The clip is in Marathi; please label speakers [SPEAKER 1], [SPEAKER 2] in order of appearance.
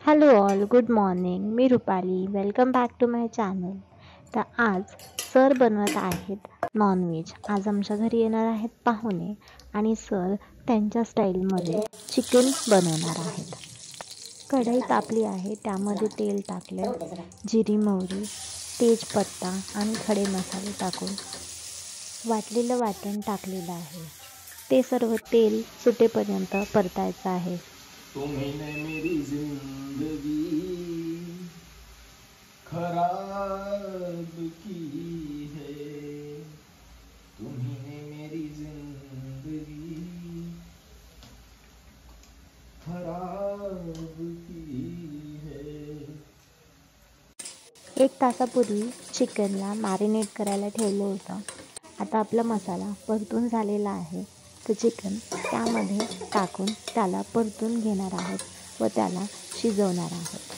[SPEAKER 1] Hello all, good morning. मी Rupali. Welcome back to my channel. तर आज सर बनवत आहेत नॉनव्हेज. आज आमच्या घरी येणार आहेत पाहुणे आणि सर त्यांच्या स्टाईलमध्ये चिकन बनवणार आहेत. कढई तापली आहे, त्यामध्ये तेल टाकले, जिरी मोहरी, तेजपत्ता आणि खडे मसाले टाकून वाटलेलं वाटण टाकलेलं आहे. ते सर्व तेल सुटेपर्यंत परतायचं आहे.
[SPEAKER 2] तुम्हीने मेरी जिंदगी खराब की है। तुम्हीने मेरी जिंदगी खराब की है।
[SPEAKER 1] 1 तासापूर्वी चिकनला मॅरिनेट करायला ठेवलं होतं. आता आपला मसाला परतून झालेला आहे. तर चिकन त्यामध्ये टाकून त्याला परतून घेणार आहोत व त्याला शिजवणार आहोत.